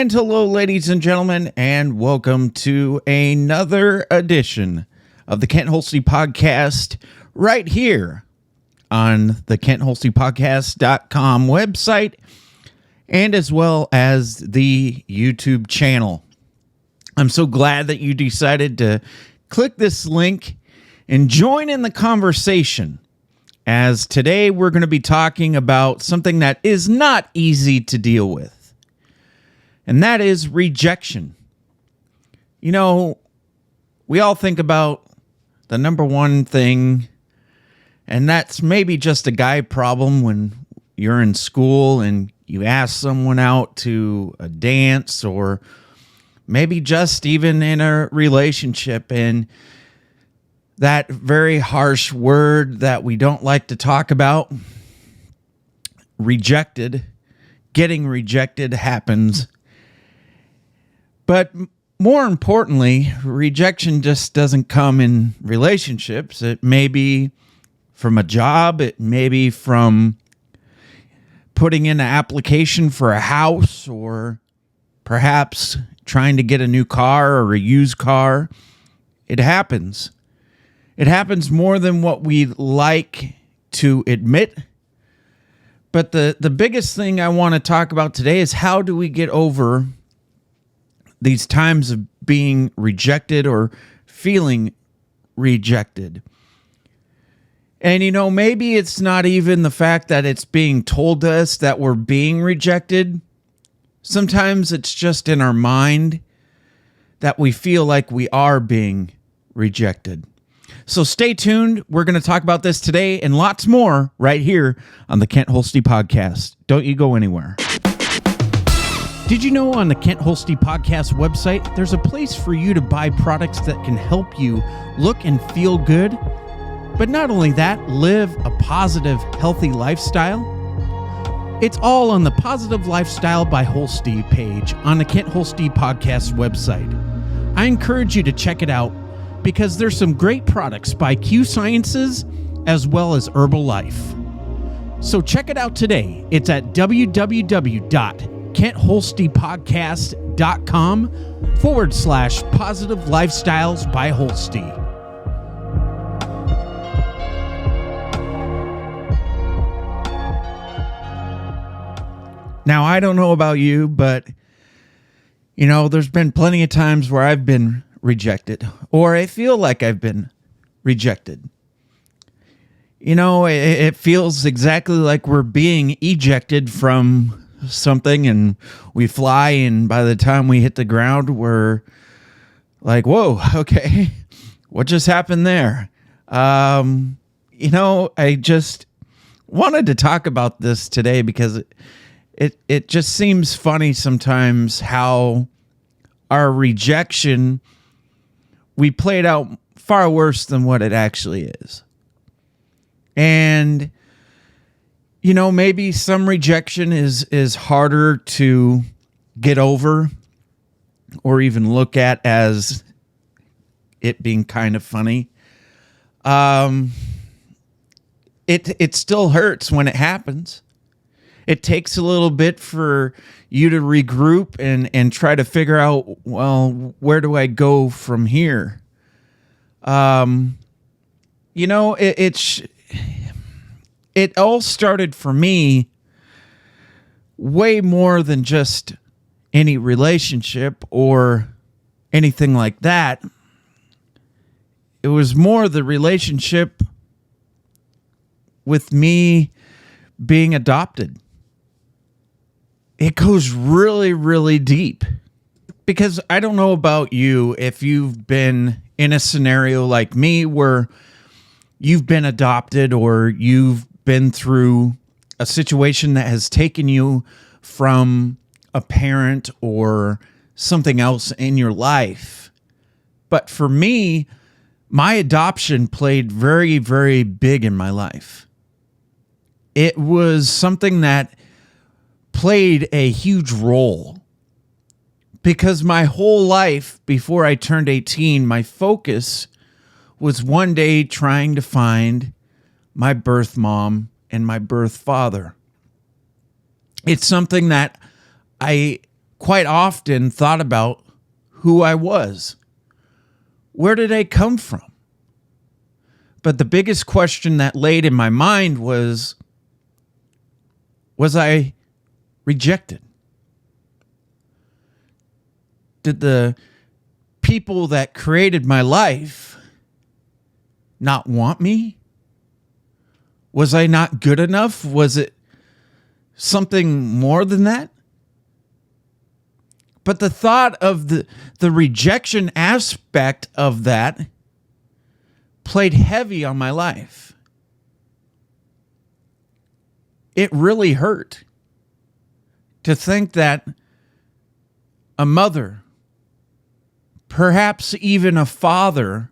And hello, ladies and gentlemen, and welcome to another edition of the Kent Holste Podcast right here on the KentHolstePodcast.com website and as well as the YouTube channel. I'm so glad that you decided to click this link and join in the conversation, as today we're going to be talking about something that is not easy to deal with. And that is rejection. You know, we all think about the number one thing, and that's maybe just a guy problem when you're in school and you ask someone out to a dance, or maybe just even in a relationship, and that very harsh word that we don't like to talk about, rejected, getting rejected happens. But more importantly, rejection just doesn't come in relationships. It may be from a job. It may be from putting in an application for a house, or perhaps trying to get a new car or a used car. It happens. It happens more than what we like to admit. But the biggest thing I want to talk about today is, how do we get over these times of being rejected or feeling rejected? And, you know, maybe it's not even the fact that it's being told to us that we're being rejected. Sometimes it's just in our mind that we feel like we are being rejected. So stay tuned. We're going to talk about this today and lots more right here on the Kent Holste Podcast. Don't you go anywhere. Did you know on the Kent Holste Podcast website, there's a place for you to buy products that can help you look and feel good, but not only that, live a positive, healthy lifestyle? It's all on the Positive Lifestyle by Holste page on the Kent Holste Podcast website. I encourage you to check it out because there's some great products by Q Sciences as well as Herbalife. So check it out today. It's at www.KentHolstePodcast.com/positive lifestyles by Holste. Now, I don't know about you, but, you know, there's been plenty of times where I've been rejected, or I feel like I've been rejected. You know, it feels exactly like we're being ejected from something, and we fly, and by the time we hit the ground, we're like, whoa, okay, what just happened there? You know, I just wanted to talk about this today because it just seems funny sometimes how our rejection, we play it out far worse than what it actually is. And, you know, maybe some rejection is harder to get over or even look at as it being kind of funny. It still hurts when it happens. It takes a little bit for you to regroup and try to figure out, well, where do I go from here? You know, it all started for me way more than just any relationship or anything like that. It was more the relationship with me being adopted. It goes really, really deep, because I don't know about you if you've been in a scenario like me where you've been adopted, or you've been through a situation that has taken you from a parent or something else in your life. But for me, my adoption played very, very big in my life. It was something that played a huge role, because my whole life before I turned 18, my focus was one day trying to find my birth mom and my birth father. It's something that I quite often thought about who I was. Where did I come from? But the biggest question that laid in my mind was I rejected? Did the people that created my life not want me? Was I not good enough? Was it something more than that? But the thought of the rejection aspect of that played heavy on my life. It really hurt to think that a mother, perhaps even a father,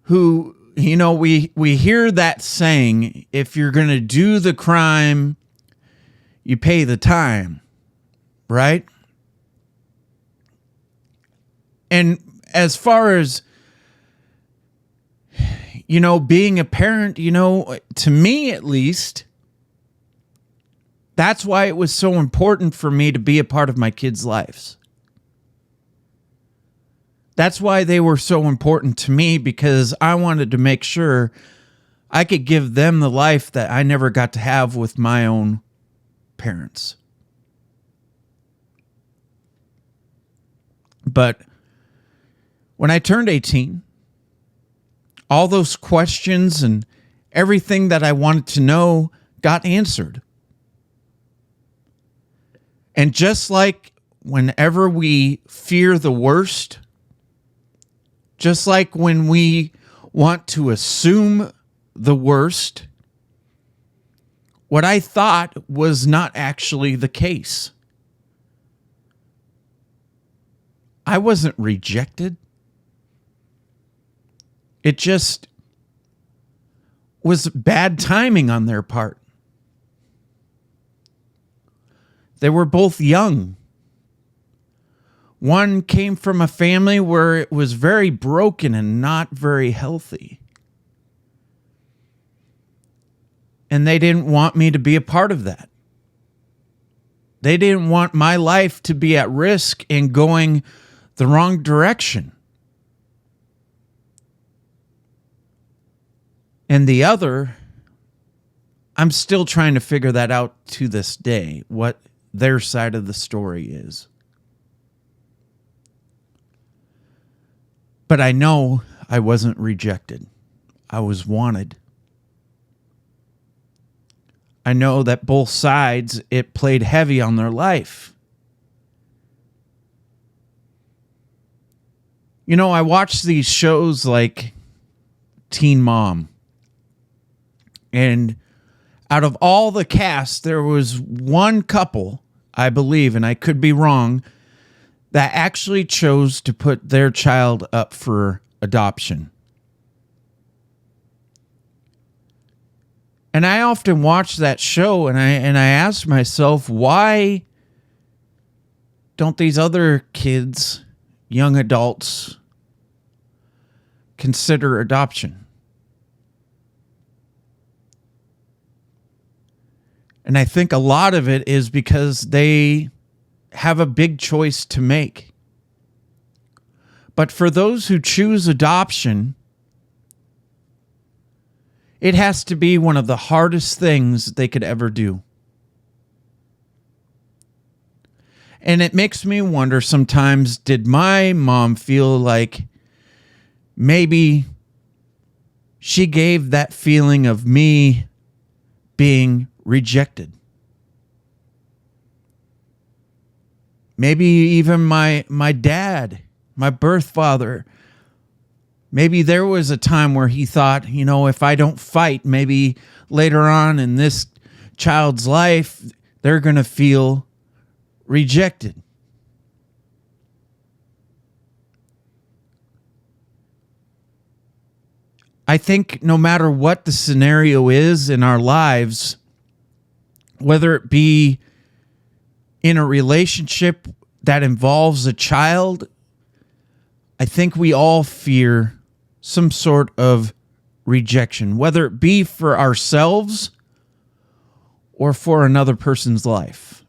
who, we hear that saying, if you're going to do the crime, you pay the time, right? And as far as, being a parent, to me at least, that's why it was so important for me to be a part of my kids' lives. That's why they were so important to me, because I wanted to make sure I could give them the life that I never got to have with my own parents. But when I turned 18, all those questions and everything that I wanted to know got answered. And just like whenever we fear the worst, just like when we want to assume the worst, what I thought was not actually the case. I wasn't rejected. It just was bad timing on their part. They were both young. One came from a family where it was very broken and not very healthy. And they didn't want me to be a part of that. They didn't want my life to be at risk and going the wrong direction. And the other, I'm still trying to figure that out to this day, what their side of the story is. But I know I wasn't rejected. I was wanted. I know that both sides, it played heavy on their life. I watch these shows like Teen Mom. And out of all the cast, there was one couple, I believe, and I could be wrong, that actually chose to put their child up for adoption. And I often watch that show and I ask myself, why don't these other kids, young adults, consider adoption? And I think a lot of it is because they have a big choice to make. But for those who choose adoption, it has to be one of the hardest things they could ever do. And it makes me wonder sometimes, did my mom feel like maybe she gave that feeling of me being rejected? Maybe even my dad, my birth father, maybe there was a time where he thought, if I don't fight, maybe later on in this child's life, they're going to feel rejected. I think no matter what the scenario is in our lives, whether it be in a relationship that involves a child, I think we all fear some sort of rejection, whether it be for ourselves or for another person's life.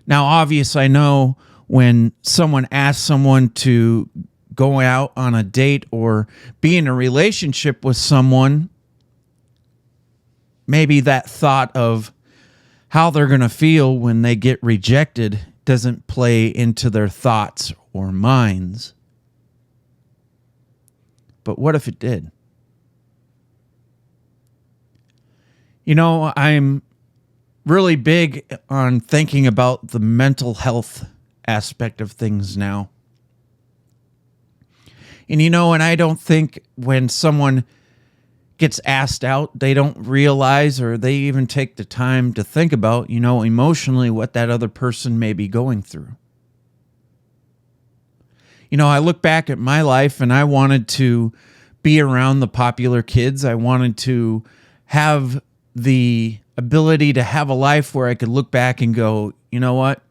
Now, obvious, I know when someone asks someone to go out on a date or be in a relationship with someone, maybe that thought of how they're going to feel when they get rejected doesn't play into their thoughts or minds. But what if it did? You know, I'm really big on thinking about the mental health aspect of things now. And and I don't think when someone gets asked out, they don't realize or they even take the time to think about, emotionally what that other person may be going through. I look back at my life and I wanted to be around the popular kids. I wanted to have the ability to have a life where I could look back and go, you know what?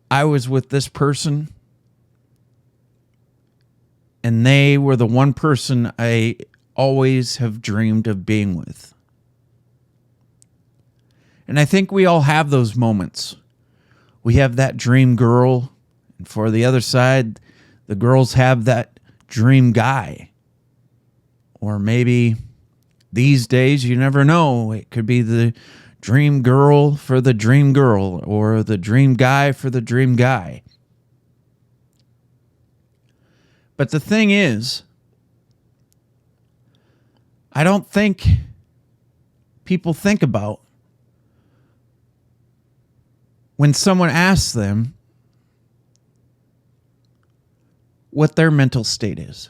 I was with this person and they were the one person I always have dreamed of being with. And I think we all have those moments. We have that dream girl, and for the other side, the girls have that dream guy. Or maybe these days, you never know. It could be the dream girl for the dream girl or the dream guy for the dream guy. But the thing is, I don't think people think about when someone asks them what their mental state is.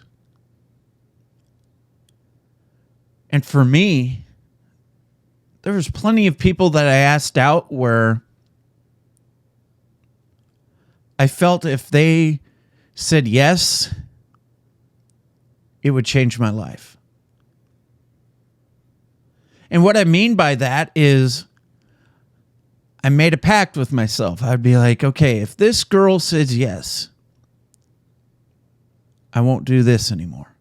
And for me, there was plenty of people that I asked out where I felt if they said yes, it would change my life. And what I mean by that is I made a pact with myself. I'd be like, okay, if this girl says yes, I won't do this anymore.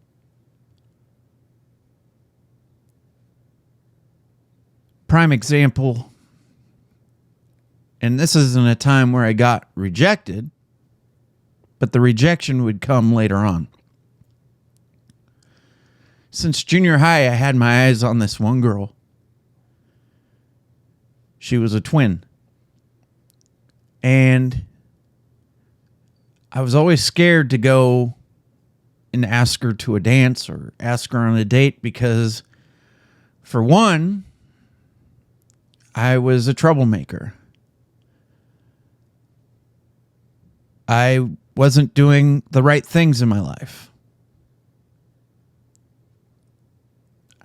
Prime example, and this isn't a time where I got rejected, but the rejection would come later on. Since junior high, I had my eyes on this one girl. She was a twin. And I was always scared to go and ask her to a dance or ask her on a date because, for one, I was a troublemaker. I wasn't doing the right things in my life.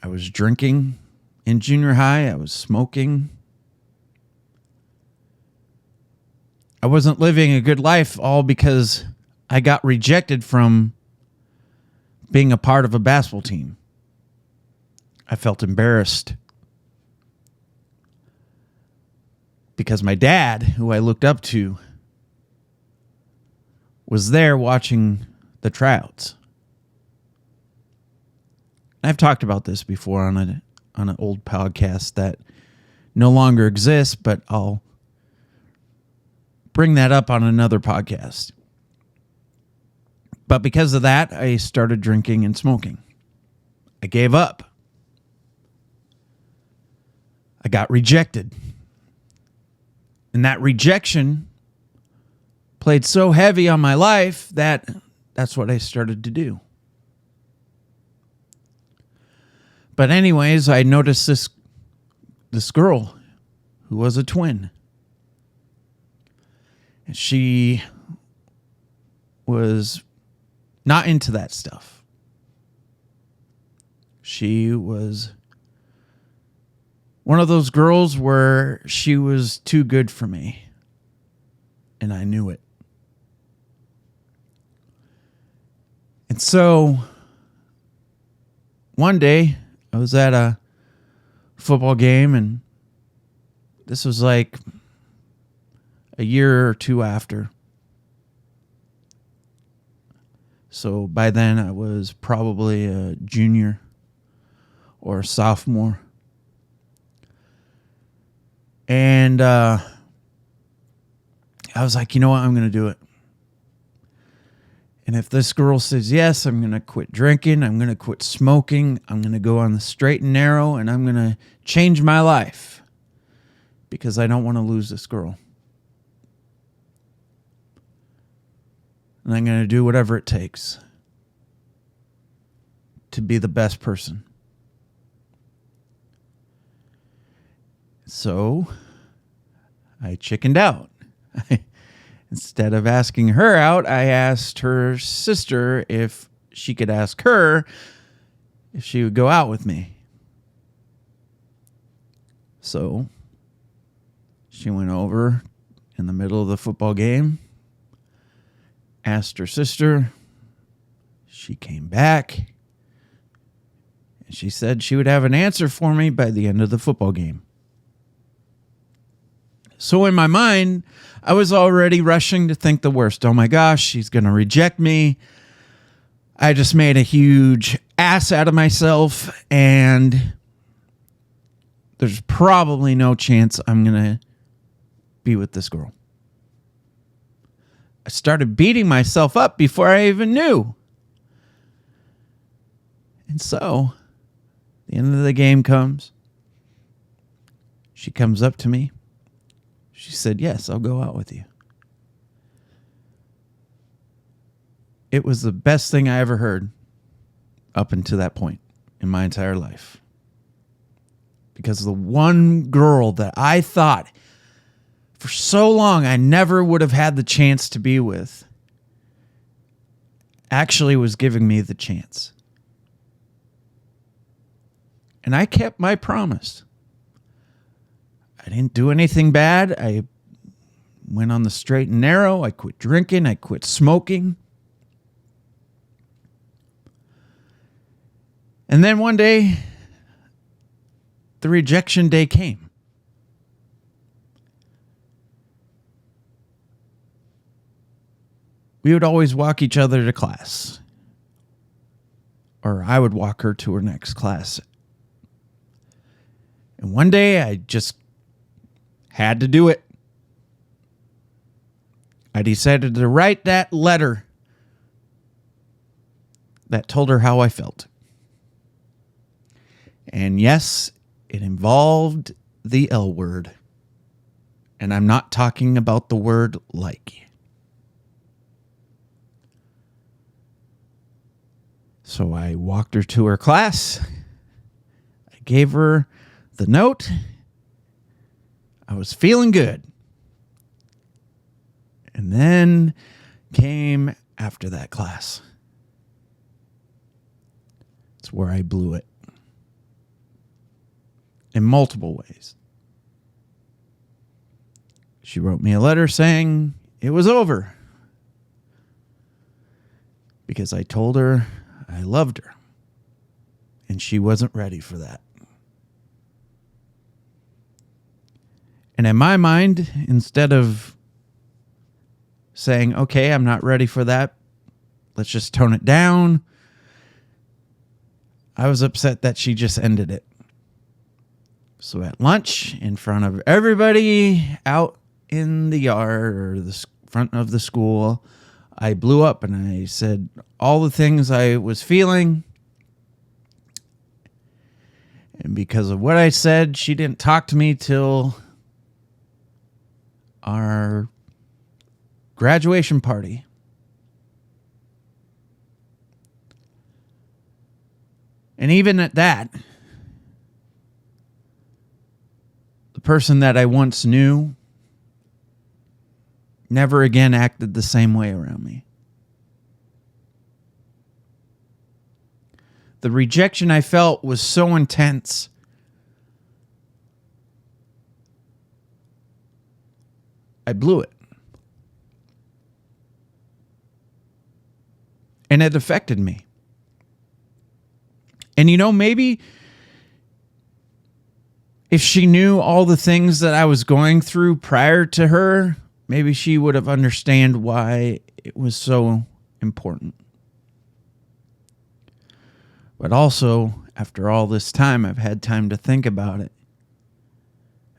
I was drinking in junior high. I was smoking. I wasn't living a good life, all because I got rejected from being a part of a basketball team. I felt embarrassed because my dad, who I looked up to, was there watching the tryouts. I've talked about this before on an old podcast that no longer exists, but I'll bring that up on another podcast. But because of that, I started drinking and smoking. I gave up. I got rejected. And that rejection played so heavy on my life that that's what I started to do. But anyways, I noticed this girl who was a twin. And she was not into that stuff. She was one of those girls where she was too good for me. And I knew it. And so one day I was at a football game, and this was like a year or two after. So by then I was probably a junior or a sophomore. And I was like, you know what? I'm going to do it. And if this girl says yes, I'm going to quit drinking. I'm going to quit smoking. I'm going to go on the straight and narrow, and I'm going to change my life because I don't want to lose this girl. And I'm going to do whatever it takes to be the best person. So I chickened out. Instead of asking her out, I asked her sister if she could ask her if she would go out with me. So she went over in the middle of the football game, asked her sister. She came back, and she said she would have an answer for me by the end of the football game. So in my mind, I was already rushing to think the worst. Oh my gosh, she's going to reject me. I just made a huge ass out of myself, and there's probably no chance I'm going to be with this girl. I started beating myself up before I even knew. And so, the end of the game comes. She comes up to me. She said, yes, I'll go out with you. It was the best thing I ever heard up until that point in my entire life. Because the one girl that I thought for so long I never would have had the chance to be with actually was giving me the chance. And I kept my promise. I didn't do anything bad. I went on the straight and narrow. I quit drinking. I quit smoking. And then one day, the rejection day came. We would always walk each other to class. Or I would walk her to her next class. And one day, I just had to do it. I decided to write that letter that told her how I felt. And yes, it involved the L word. And I'm not talking about the word like. So I walked her to her class. I gave her the note. I was feeling good. And then came after that class. It's where I blew it. In multiple ways. She wrote me a letter saying it was over. Because I told her I loved her. And she wasn't ready for that. And in my mind, instead of saying, okay, I'm not ready for that, let's just tone it down, I was upset that she just ended it. So at lunch, in front of everybody out in the yard or the front of the school, I blew up and I said all the things I was feeling. And because of what I said, she didn't talk to me till our graduation party. And even at that, the person that I once knew never again acted the same way around me. The rejection I felt was so intense. I blew it. And it affected me. And you know, maybe if she knew all the things that I was going through prior to her, maybe she would have understood why it was so important. But also, after all this time, I've had time to think about it.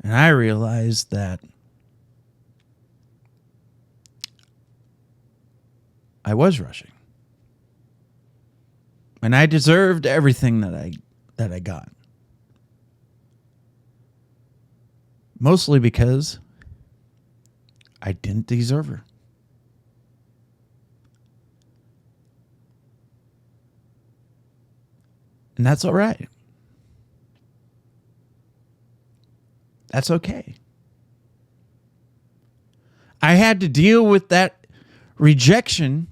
And I realized that I was rushing. And I deserved everything that I got. Mostly because I didn't deserve her. And that's all right. That's okay. I had to deal with that rejection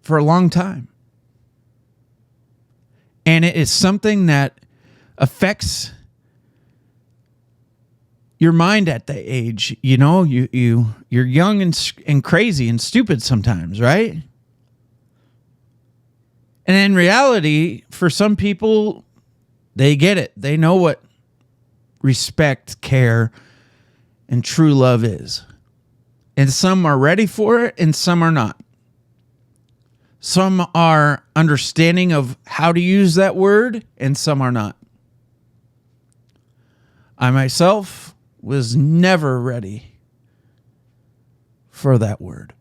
for a long time. And it is something that affects your mind at that age. You know, you're young and crazy and stupid sometimes, right? And in reality, for some people, they get it. They know what respect, care, and true love is. And some are ready for it and some are not. Some are understanding of how to use that word and some are not. I myself was never ready for that word.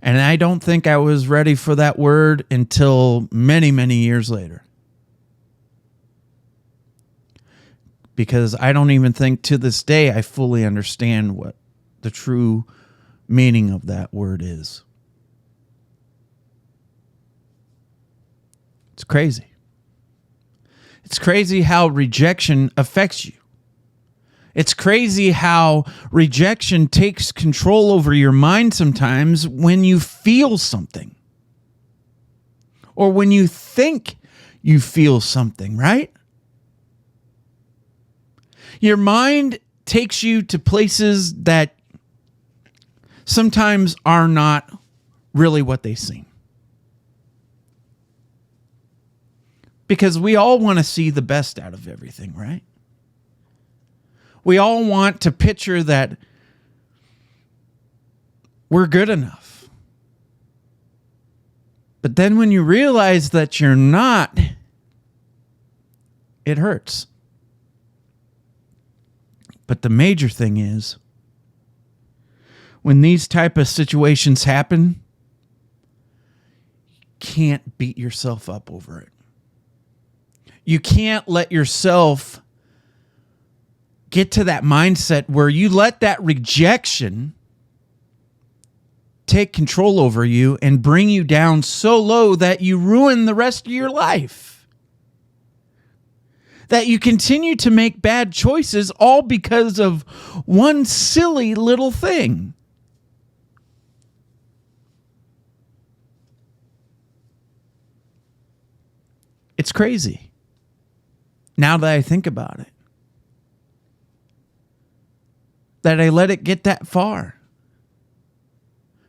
And I don't think I was ready for that word until many, many years later. Because I don't even think to this day I fully understand what the true meaning of that word is. It's crazy. It's crazy how rejection affects you. It's crazy how rejection takes control over your mind sometimes when you feel something. Or when you think you feel something, right? Your mind takes you to places that sometimes are not really what they seem. Because we all want to see the best out of everything, right? We all want to picture that we're good enough. But then when you realize that you're not, it hurts. But the major thing is, when these type of situations happen, you can't beat yourself up over it. You can't let yourself get to that mindset where you let that rejection take control over you and bring you down so low that you ruin the rest of your life. That you continue to make bad choices all because of one silly little thing. It's crazy. Now that I think about it. That I let it get that far.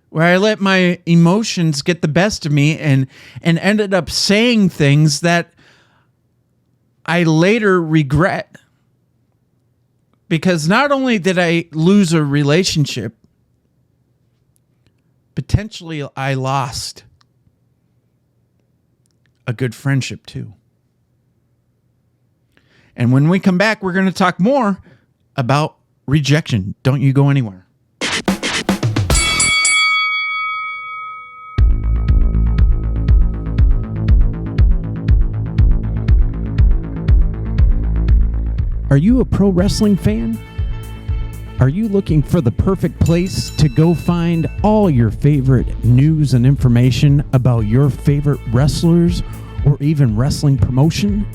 Where I let my emotions get the best of me and ended up saying things that I later regret. Because not only did I lose a relationship, potentially I lost a good friendship too. And when we come back, we're going to talk more about rejection. Don't you go anywhere. Are you a pro wrestling fan? Are you looking for the perfect place to go find all your favorite news and information about your favorite wrestlers or even wrestling promotion?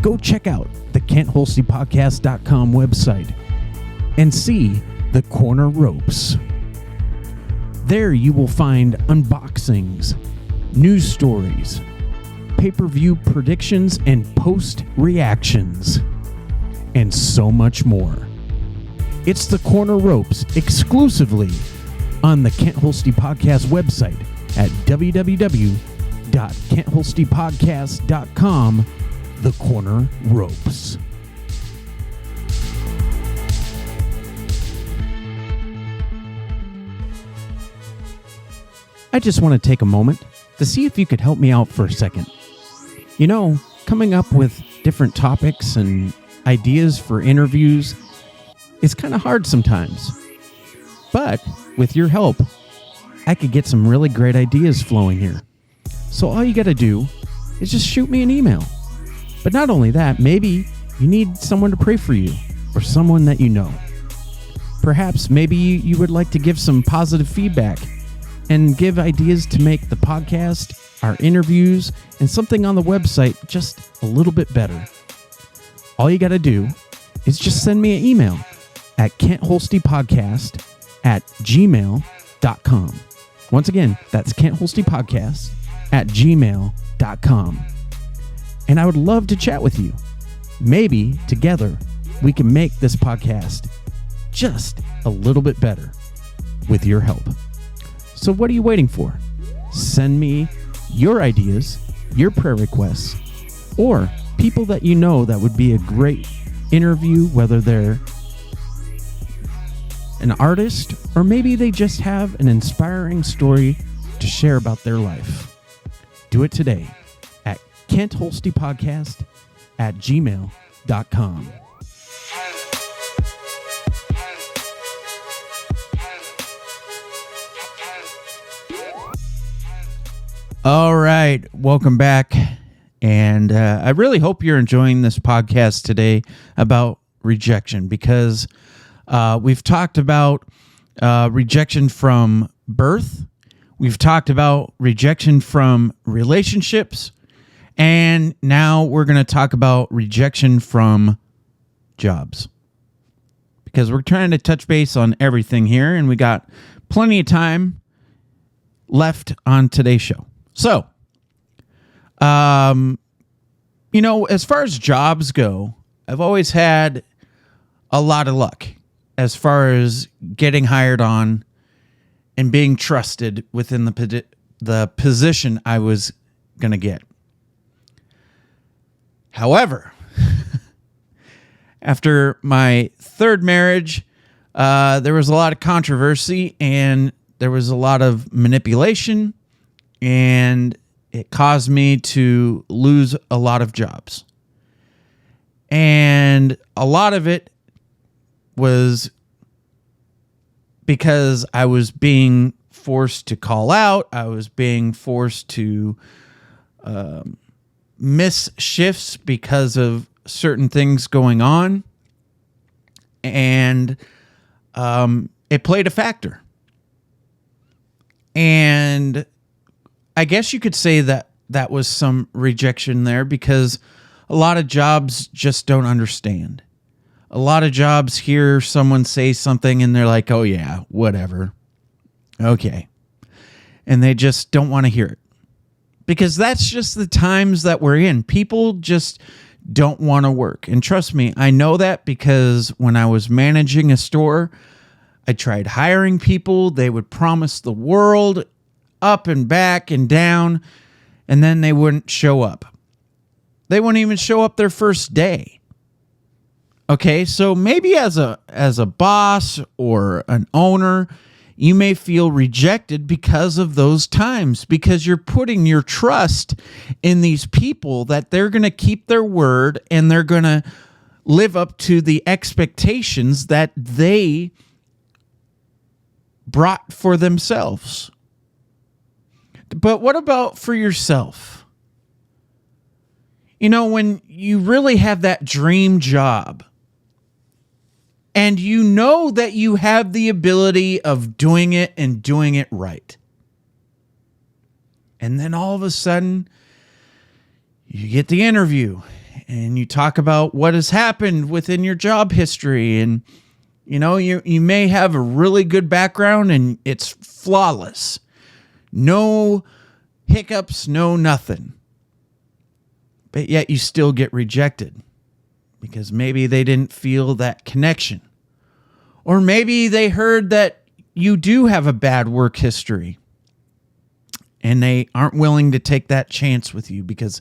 Go check out the KentHolstePodcast.com website and see the Corner Ropes. There you will find unboxings, news stories, pay-per-view predictions and post reactions, and so much more. It's the Corner Ropes exclusively on the Kent Holste Podcast website at www.KentHolstePodcast.com. The Corner Ropes. I just want to take a moment to see if you could help me out for a second. Coming up with different topics and ideas for interviews is kind of hard sometimes. But with your help, I could get some really great ideas flowing here. So all you got to do is just shoot me an email. But not only that, maybe you need someone to pray for you or someone that you know. Perhaps maybe you would like to give some positive feedback and give ideas to make the podcast, our interviews, and something on the website just a little bit better. All you got to do is just send me an email at kentholstepodcast@gmail.com. Once again, that's kentholstepodcast@gmail.com. And I would love to chat with you. Maybe together we can make this podcast just a little bit better with your help. So what are you waiting for? Send me your ideas, your prayer requests, or people that you know that would be a great interview, whether they're an artist or maybe they just have an inspiring story to share about their life. Do it today at kentholstepodcast@gmail.com. All right, welcome back. And I really hope you're enjoying this podcast today about rejection, because we've talked about rejection from birth. We've talked about rejection from relationships. And now we're going to talk about rejection from jobs, because we're trying to touch base on everything here, and we got plenty of time left on today's show. So, as far as jobs go, I've always had a lot of luck as far as getting hired on and being trusted within the position I was going to get. However, after my third marriage, there was a lot of controversy and there was a lot of manipulation, and it caused me to lose a lot of jobs. And a lot of it was because I was being forced to call out. I was being forced to miss shifts because of certain things going on. And it played a factor. And I guess you could say that that was some rejection there, because a lot of jobs just don't understand. A lot of jobs hear someone say something and they're like, oh yeah, whatever. Okay. And they just don't want to hear it, because that's just the times that we're in. People just don't want to work. And trust me, I know that, because when I was managing a store, I tried hiring people. They would promise the world, up and back and down, and then they wouldn't show up. They wouldn't even show up their first day. Okay, so maybe as a boss or an owner, you may feel rejected because of those times, because you're putting your trust in these people that they're going to keep their word and they're going to live up to the expectations that they brought for themselves. But what about for yourself? When you really have that dream job and you know that you have the ability of doing it and doing it right, and then all of a sudden you get the interview and you talk about what has happened within your job history, and you may have a really good background and it's flawless. No hiccups, no nothing. But yet you still get rejected because maybe they didn't feel that connection. Or maybe they heard that you do have a bad work history and they aren't willing to take that chance with you because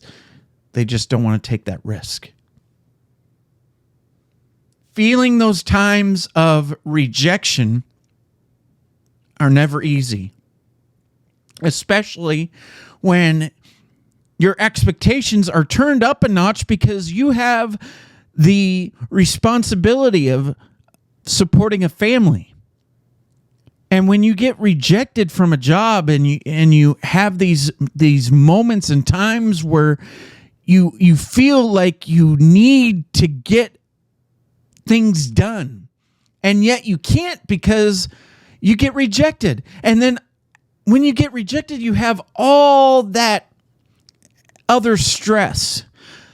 they just don't want to take that risk. Feeling those times of rejection are never easy, especially when your expectations are turned up a notch because you have the responsibility of supporting a family. And when you get rejected from a job and you have these moments and times where you feel like you need to get things done, and yet you can't because you get rejected. And then when you get rejected, you have all that other stress.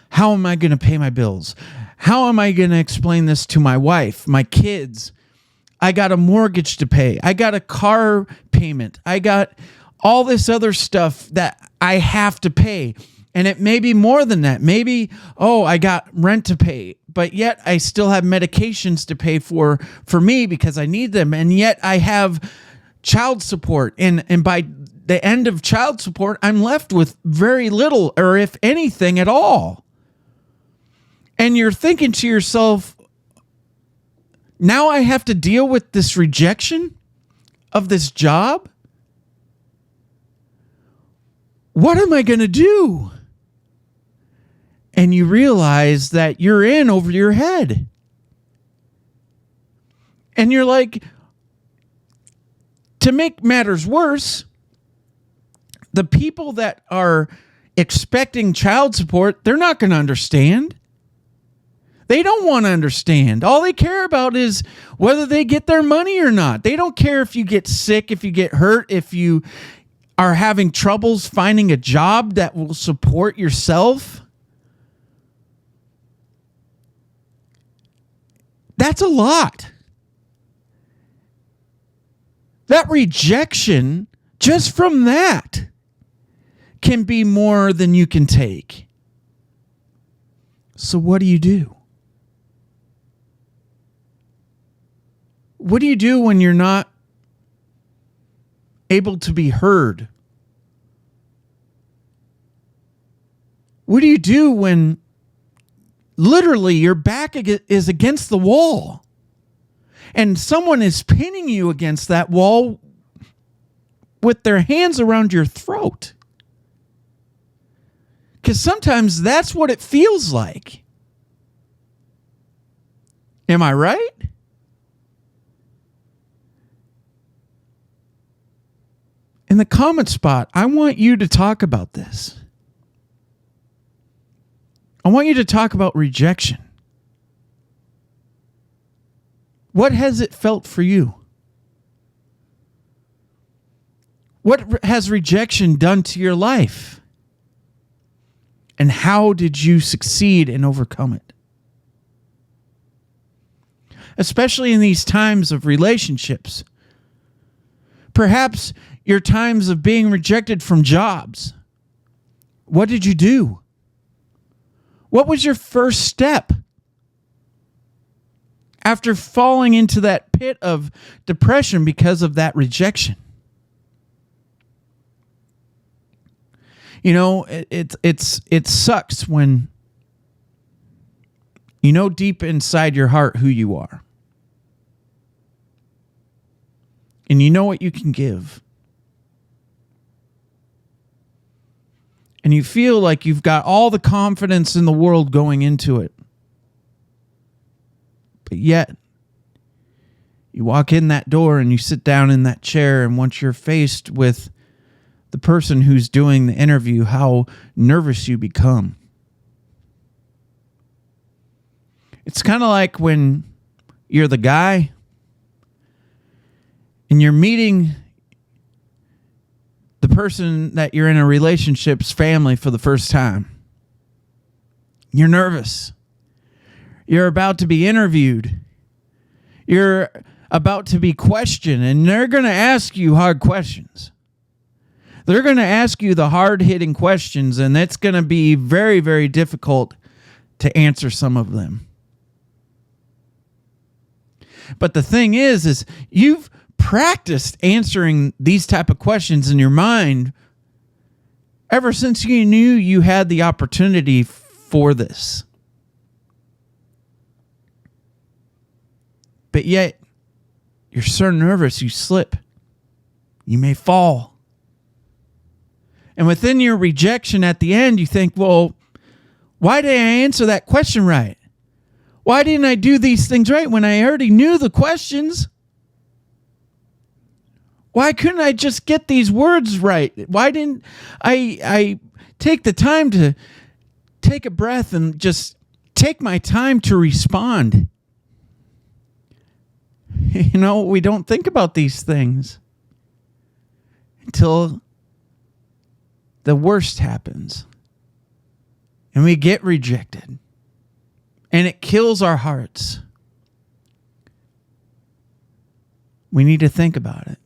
How am I going to pay my bills? How am I going to explain this to my wife, my kids? I got a mortgage to pay. I got a car payment. I got all this other stuff that I have to pay. And it may be more than that. Maybe, I got rent to pay, but yet I still have medications to pay for me because I need them. And yet I have child support. And by the end of child support, I'm left with very little, or if anything at all. And you're thinking to yourself, now I have to deal with this rejection of this job? What am I going to do? And you realize that you're in over your head. And you're like, to make matters worse, the people that are expecting child support, they're not going to understand. They don't want to understand. All they care about is whether they get their money or not. They don't care if you get sick, if you get hurt, if you are having troubles finding a job that will support yourself. That's a lot. That rejection, just from that, can be more than you can take. So what do you do? What do you do when you're not able to be heard? What do you do when literally your back is against the wall and someone is pinning you against that wall with their hands around your throat? Because sometimes that's what it feels like. Am I right? In the comment spot, I want you to talk about this. I want you to talk about rejection. What has it felt for you? What has rejection done to your life? And how did you succeed and overcome it? Especially in these times of relationships. Perhaps your times of being rejected from jobs. What did you do? What was your first step after falling into that pit of depression because of that rejection? You know, it sucks when you know deep inside your heart who you are. And you know what you can give. And you feel like you've got all the confidence in the world going into it. But yet, you walk in that door and you sit down in that chair, and once you're faced with the person who's doing the interview, how nervous you become. It's kind of like when you're the guy and you're meeting the person that you're in a relationship's family for the first time. You're nervous. You're about to be interviewed. You're about to be questioned, and they're going to ask you hard questions. They're going to ask you the hard-hitting questions, and it's going to be very, very difficult to answer some of them. But the thing is you've practiced answering these type of questions in your mind ever since you knew you had the opportunity for this. But yet, you're so nervous you slip. You may fall. And within your rejection at the end, you think, well, why didn't I answer that question right? Why didn't I do these things right when I already knew the questions? Why couldn't I just get these words right? Why didn't I take the time to take a breath and just take my time to respond? You know, we don't think about these things until the worst happens and we get rejected and it kills our hearts. We need to think about it.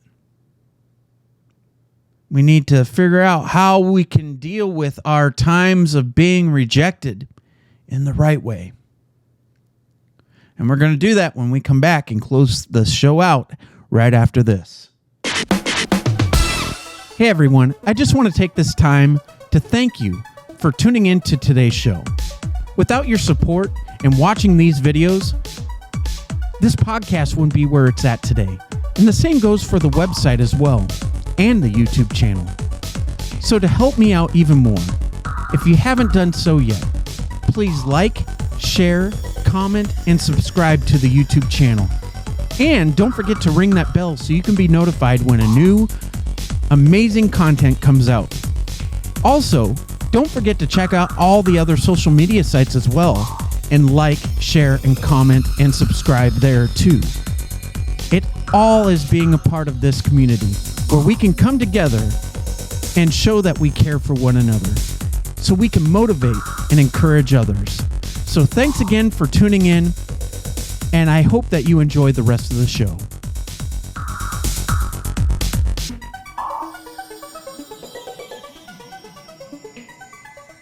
We need to figure out how we can deal with our times of being rejected in the right way. And we're going to do that when we come back and close the show out right after this. Hey everyone, I just want to take this time to thank you for tuning in to today's show. Without your support and watching these videos, this podcast wouldn't be where it's at today. And the same goes for the website as well, and the YouTube channel. So to help me out even more, if you haven't done so yet, please like, share, comment, and subscribe to the YouTube channel. And don't forget to ring that bell so you can be notified when a new, amazing content comes out. Also, don't forget to check out all the other social media sites as well, and like, share, and comment, and subscribe there too. It all is being a part of this community where we can come together and show that we care for one another so we can motivate and encourage others. So thanks again for tuning in, and I hope that you enjoy the rest of the show.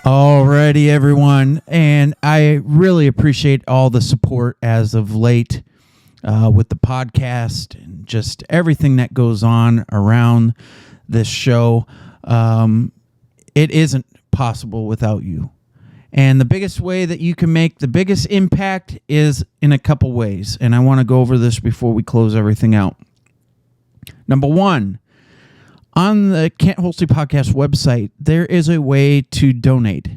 Alrighty, everyone, and I really appreciate all the support as of late with the podcast and just everything that goes on around this show. It isn't possible without you. And the biggest way that you can make the biggest impact is in a couple ways. And I want to go over this before we close everything out. Number one, on the Can't Holste podcast website, there is a way to donate.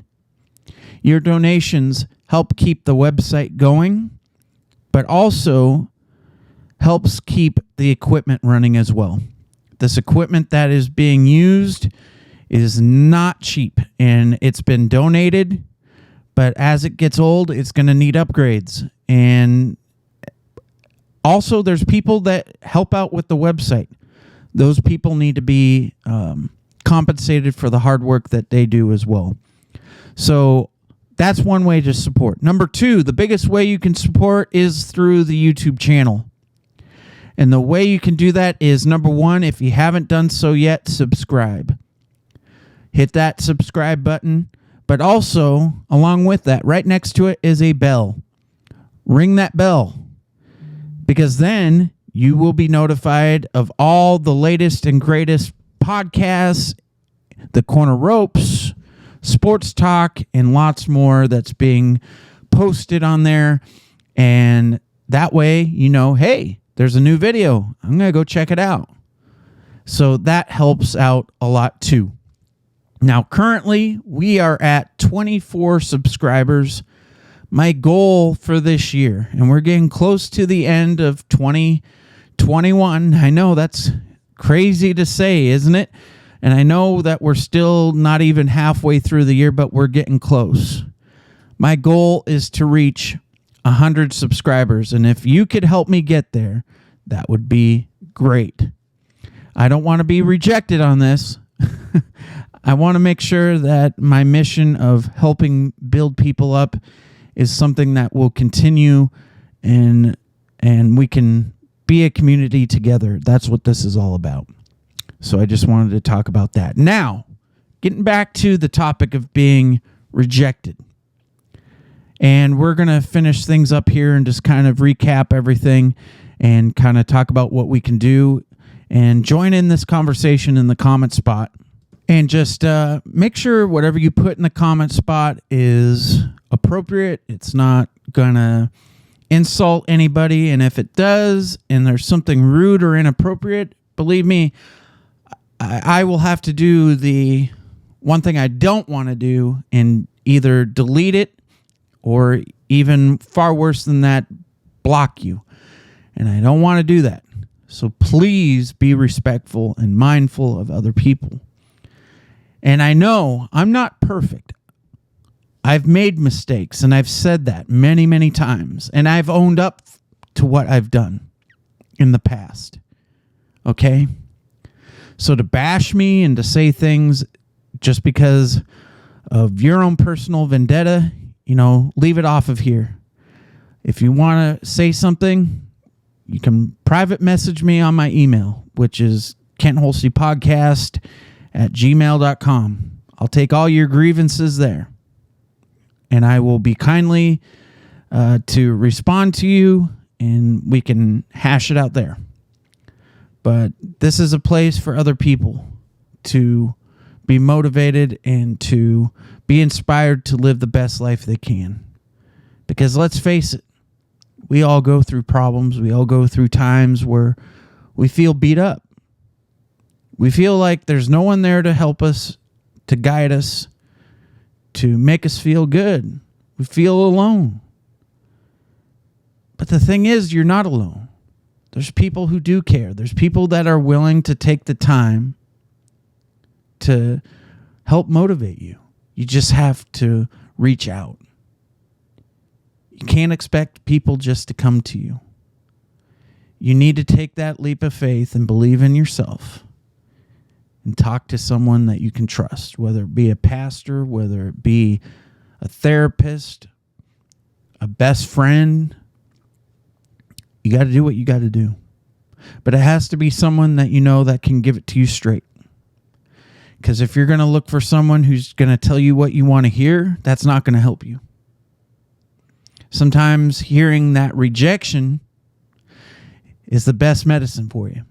Your donations help keep the website going, but also helps keep the equipment running as well. This equipment that is being used is not cheap, and it's been donated, but as it gets old, it's going to need upgrades. And also, there's people that help out with the website. Those people need to be compensated for the hard work that they do as well. So that's one way to support. Number two, the biggest way you can support is through the YouTube channel. And the way you can do that is, number one, if you haven't done so yet, subscribe. Hit that subscribe button. But also, along with that, right next to it is a bell. Ring that bell, because then you will be notified of all the latest and greatest podcasts, the Corner Ropes, sports talk, and lots more that's being posted on there. And that way, you know, hey, there's a new video. I'm going to go check it out. So that helps out a lot too. Now, currently, we are at 24 subscribers. My goal for this year, and we're getting close to the end of 2021. I know that's crazy to say, isn't it? And I know that we're still not even halfway through the year, but we're getting close. My goal is to reach 100 subscribers, and if you could help me get there, that would be great. I don't want to be rejected on this. I want to make sure that my mission of helping build people up is something that will continue, and we can be a community together. That's what this is all about. So I just wanted to talk about that. Now, getting back to the topic of being rejected. And we're going to finish things up here and just kind of recap everything and kind of talk about what we can do, and join in this conversation in the comment spot. And just make sure whatever you put in the comment spot is appropriate. It's not going to insult anybody. And if it does, and there's something rude or inappropriate, believe me, I will have to do the one thing I don't want to do and either delete it or even far worse than that, block you. And I don't want to do that. So please be respectful and mindful of other people. And I know I'm not perfect. I've made mistakes, and I've said that many, many times. And I've owned up to what I've done in the past. Okay? So to bash me and to say things just because of your own personal vendetta, leave it off of here. If you want to say something, you can private message me on my email, which is kentholstepodcast@gmail.com. I'll take all your grievances there. And I will be kindly to respond to you, and we can hash it out there. But this is a place for other people to be motivated and to be inspired to live the best life they can. Because let's face it, we all go through problems. We all go through times where we feel beat up. We feel like there's no one there to help us, to guide us, to make us feel good. We feel alone. But the thing is, you're not alone. There's people who do care. There's people that are willing to take the time to help motivate you. You just have to reach out. You can't expect people just to come to you. You need to take that leap of faith and believe in yourself and talk to someone that you can trust, whether it be a pastor, whether it be a therapist, a best friend. You got to do what you got to do. But it has to be someone that you know that can give it to you straight. Because if you're going to look for someone who's going to tell you what you want to hear, that's not going to help you. Sometimes hearing that rejection is the best medicine for you.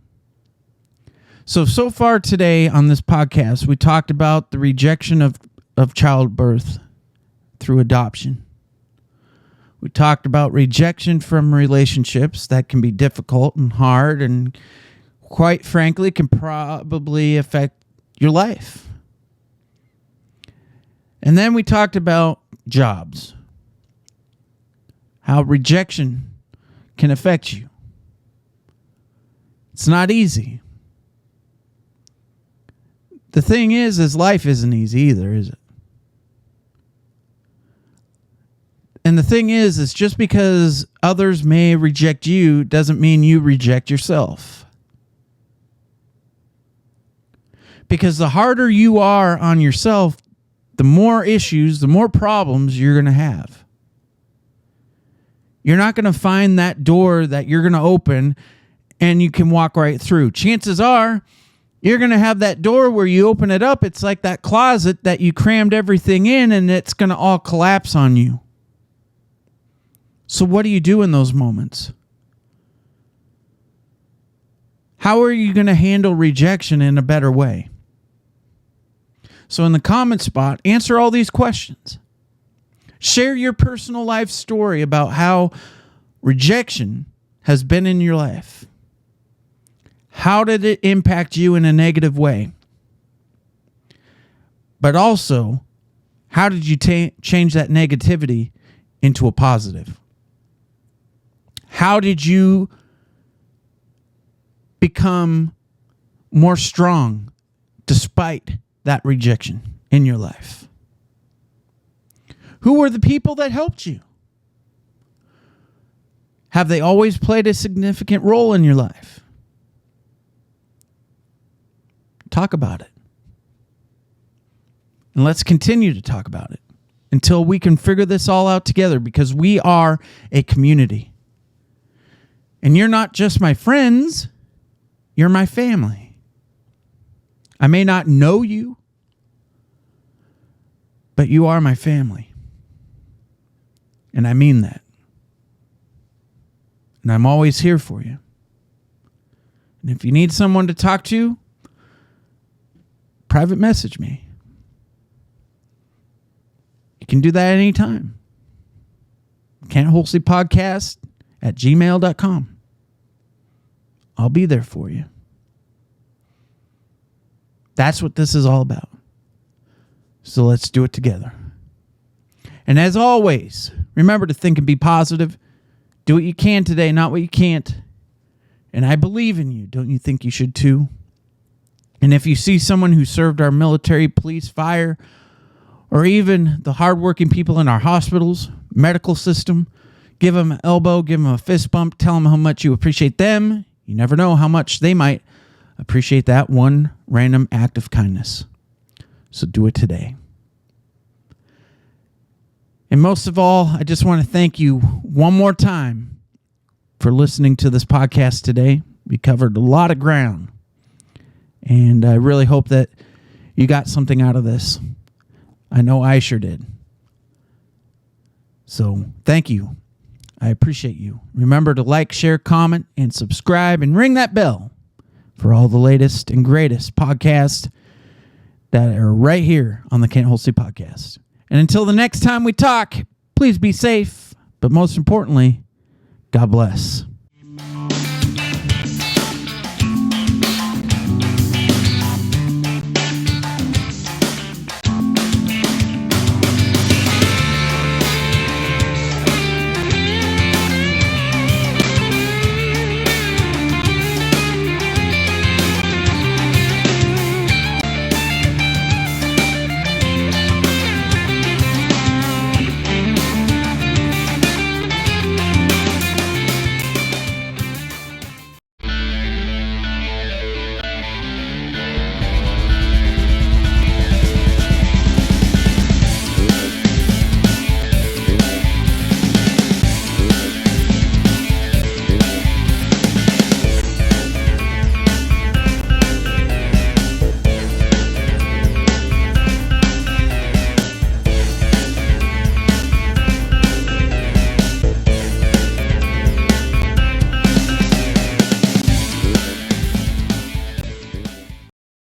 So far today on this podcast, we talked about the rejection of childbirth through adoption. We talked about rejection from relationships that can be difficult and hard and, quite frankly, can probably affect your life. And then we talked about jobs. How rejection can affect you. It's not easy. The thing is life isn't easy either, is it? And the thing is just because others may reject you doesn't mean you reject yourself. Because the harder you are on yourself, the more issues, the more problems you're going to have. You're not going to find that door that you're going to open and you can walk right through. Chances are you're going to have that door where you open it up. It's like that closet that you crammed everything in and it's going to all collapse on you. So what do you do in those moments? How are you going to handle rejection in a better way? So in the comment spot, answer all these questions. Share your personal life story about how rejection has been in your life. How did it impact you in a negative way? But also, how did you change that negativity into a positive? How did you become more strong despite that rejection in your life? Who were the people that helped you? Have they always played a significant role in your life? Talk about it. And let's continue to talk about it until we can figure this all out together, because we are a community. And you're not just my friends, you're my family. I may not know you, but you are my family. And I mean that. And I'm always here for you. And if you need someone to talk to, private message me. You can do that anytime. kentholstepodcast@gmail.com. I'll be there for you. That's what this is all about. So let's do it together. And as always, remember to think and be positive. Do what you can today, not what you can't. And I believe in you. Don't you think you should too? And if you see someone who served our military, police, fire, or even the hardworking people in our hospitals, medical system, give them an elbow, give them a fist bump, tell them how much you appreciate them. You never know how much they might appreciate that one random act of kindness. So do it today. And most of all, I just want to thank you one more time for listening to this podcast today. We covered a lot of ground, and I really hope that you got something out of this. I know I sure did. So thank you. I appreciate you. Remember to like, share, comment, and subscribe, and ring that bell for all the latest and greatest podcasts that are right here on the Kent Holste podcast. And until the next time we talk, please be safe, but most importantly, God bless.